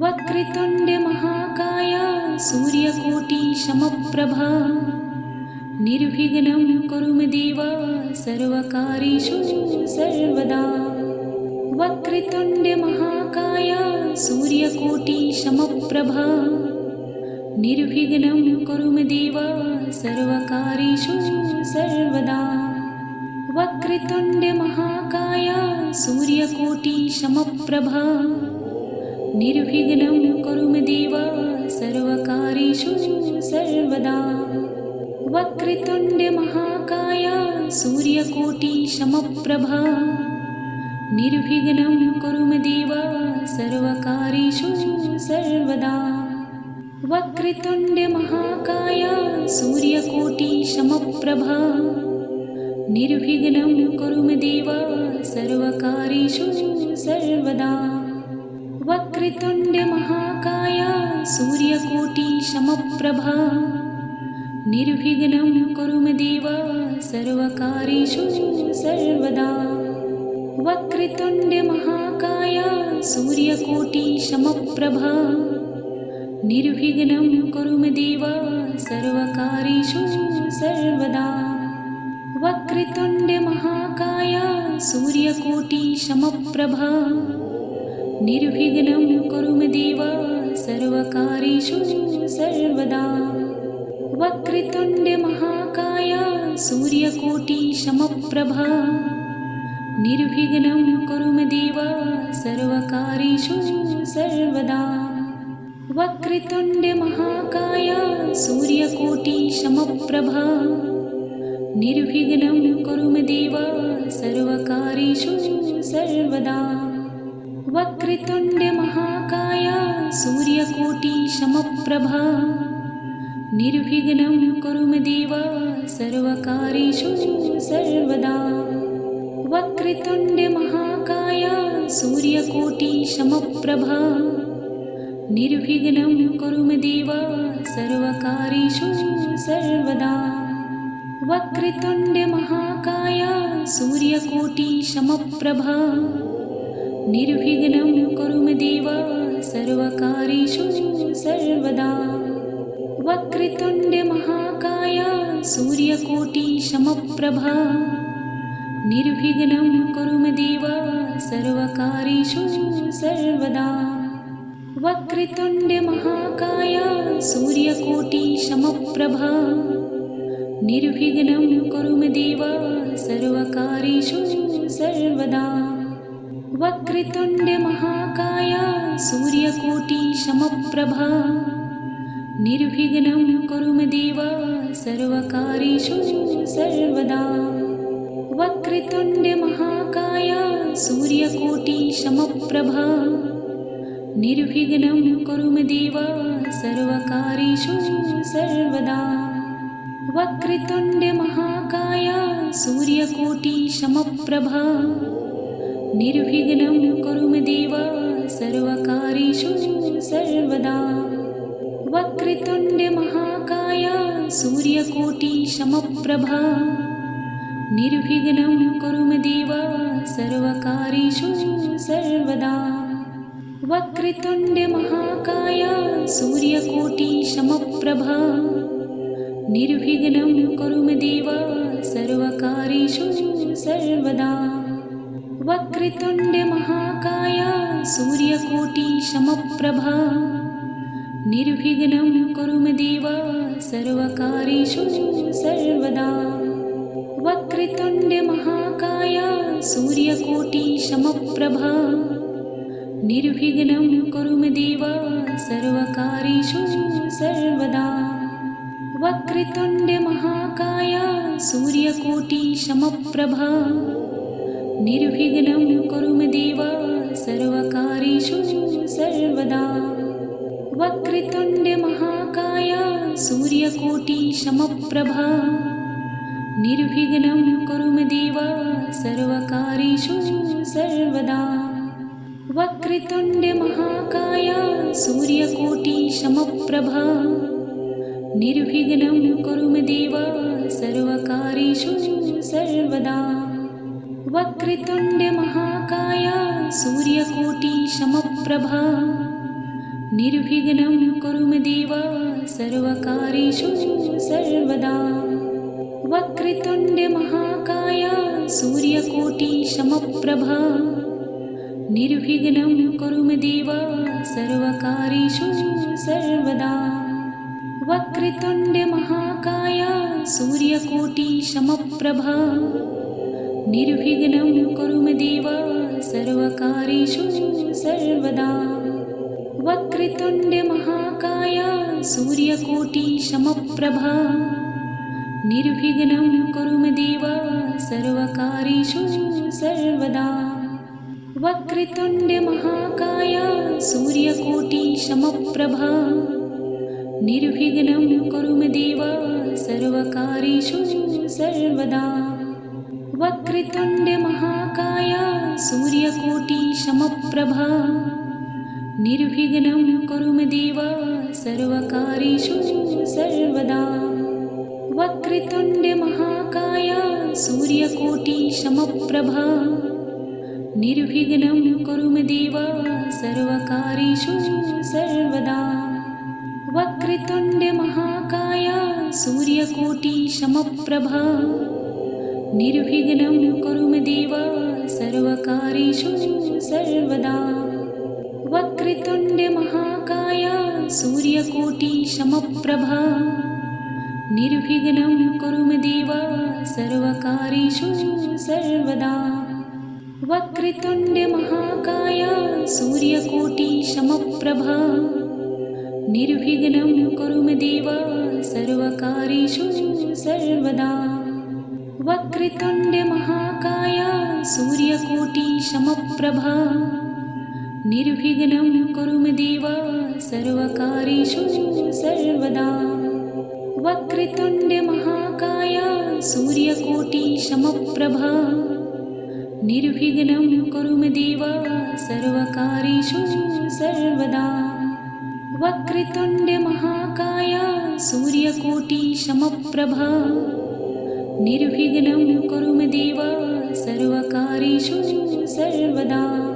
वक्रतुण्ड महाकाय सूर्यकोटि समप्रभा निर्विघ्नं कुरु मे देव सर्वकार्येषु सर्वदा। वक्रतुण्ड महाकाय सूर्यकोटि समप्रभा निर्विघ्नं कुरु मे देव सर्वकार्येषु सर्वदा। वक्रतुण्ड महाकाय सूर्यकोटि समप्रभा निर्विघ्नं कुरु मे देव सर्वकार्येषु सर्वदा। वक्रतुण्ड महाकाय सूर्यकोटि समप्रभा निर्विघ्नं कुरु मे देव सर्वकार्येषु सर्वदा। वक्रतुण्ड महाकाय सूर्यकोटि समप्रभा निर्विघ्नं कुरु मे देव सर्वकार्येषु सर्वदा। वक्रतुण्ड महाकाय सूर्यकोटि समप्रभा निर्विघ्नं कुरु मे देव सर्वकार्येषु सर्वदा। वक्रतुण्ड महाकाय सूर्यकोटि समप्रभा निर्विघ्नं कुरु मे देव सर्वकार्येषु सर्वदा। वक्रतुण्ड महाकाय सूर्यकोटि समप्रभा निर्विघ्नं कुरु मे देव सर्वकार्येषु सर्वदा। वक्रतुण्ड महाकाय सूर्यकोटि समप्रभा निर्विघ्नं कुरु मे देव सर्वकार्येषु सर्वदा। वक्रतुण्ड महाकाय सूर्यकोटि समप्रभा निर्विघ्नं कुरु मे देव सर्वकार्येषु सर्वदा। वक्रतुण्ड महाकाय सूर्यकोटि समप्रभा निर्विघ्नं कुरु मे देव सर्वकार्येषु सर्वदा। वक्रतुण्ड महाकाय सूर्यकोटि समप्रभा निर्विघ्नं कुरु मे देव सर्वकार्येषु सर्वदा। वक्रतुण्ड महाकाय सूर्यकोटि समप्रभा निर्विघ्नं कुरु मे देव सर्वकार्येषु सर्वदा। वक्रतुण्ड महाकाय सूर्यकोटि समप्रभा निर्विघ्नं कुरु मे देव सर्वकार्येषु सर्वदा। वक्रतुण्ड महाकाय सूर्यकोटि समप्रभा निर्विघ्नं कुरु मे देव सर्वकार्येषु सर्वदा। वक्रतुण्ड महाकाय सूर्यकोटि समप्रभा निर्विघ्नं कुरु मे देव सर्वकार्येषु सर्वदा। वक्रतुण्ड महाकाय सूर्यकोटि समप्रभा निर्विघ्नं कुरु मे देव सर्वकार्येषु सर्वदा। वक्रतुण्ड महाकाय सूर्यकोटि समप्रभा निर्विघ्नं कुरु मे देव सर्वकार्येषु सर्वदा। वक्रतुण्ड महाकाय सूर्यकोटि समप्रभा निर्विघ्नं कुरु मे देव सर्वकार्येषु सर्वदा। वक्रतुण्ड महाकाय सूर्यकोटि समप्रभा निर्विघ्नं कुरु मे देव सर्वकार्येषु सर्वदा। वक्रतुण्ड महाकाय सूर्यकोटि समप्रभा निर्विघ्नं कुरु मे देव सर्वकार्येषु सर्वदा। वक्रतुण्ड महाकाय सूर्यकोटि समप्रभा निर्विघ्नं कुरु मे देव सर्वकार्येषु सर्वदा। वक्रतुण्ड महाकाय सूर्यकोटि समप्रभा निर्विघ्नं कुरु मे देव सर्वकार्येषु सर्वदा। वक्रतुण्ड महाकाय सूर्यकोटि समप्रभा निर्विघ्नं कुरु मे देव सर्वकार्येषु सर्वदा। वक्रतुण्ड महाकाय सूर्यकोटि समप्रभा निर्विघ्नं कुरु मे देव सर्वकार्येषु सर्वदा। वक्रतुण्ड महाकाय सूर्यकोटि समप्रभा निर्विघ्नं कुरु मे देव सर्वकार्येषु सर्वदा। वक्रतुण्ड महाकाय सूर्यकोटि समप्रभा निर्विघ्नं कुरु मे देव सर्वकार्येषु सर्वदा। वक्रतुण्ड महाकाय सूर्यकोटि समप्रभा निर्विघ्नं कुरु मे देव सर्वकार्येषु सर्वदा। वक्रतुण्ड महाकाय सूर्यकोटि समप्रभा निर्विघ्नं कुरु मे देव सर्वकार्येषु सर्वदा। वक्रतुण्ड महाकाय सूर्यकोटि समप्रभा निर्विघ्नं कुरु मे देव सर्वकार्येषु सर्वदा। वक्रतुण्ड महाकाय सूर्यकोटि समप्रभा निर्विघ्नं कुरु मे देव सर्वकार्येषु सर्वदा। वक्रतुण्ड महाकाय सूर्यकोटि समप्रभा निर्विघ्नं कुरु मे देव सर्वकार्येषु सर्वदा। वक्रतुण्ड महाकाय सूर्यकोटि समप्रभा निर्विघ्नं कुरु मे देव सर्वकार्येषु सर्वदा। वक्रतुण्ड महाकाय सूर्यकोटि समप्रभा निर्विघ्नं कुरु मे देव सर्वकार्येषु सर्वदा। वक्रतुण्ड महाकाय सूर्यकोटि समप्रभा निर्विघ्नं कुरु मे देव सर्वकार्येषु सर्वदा। वक्रतुण्ड महाकाय सूर्यकोटि समप्रभा निर्विघ्नं कुरु मे देव सर्वकार्येषु सर्वदा। वक्रतुण्ड महाकाय सूर्यकोटि समप्रभा निर्विघ्नं कुरु मे देव सर्वकार्येषु सर्वदा। वक्रतुण्ड महाकाय सूर्यकोटि समप्रभा निर्विघ्नं कुरु मे देव सर्वकार्येषु सर्वदा।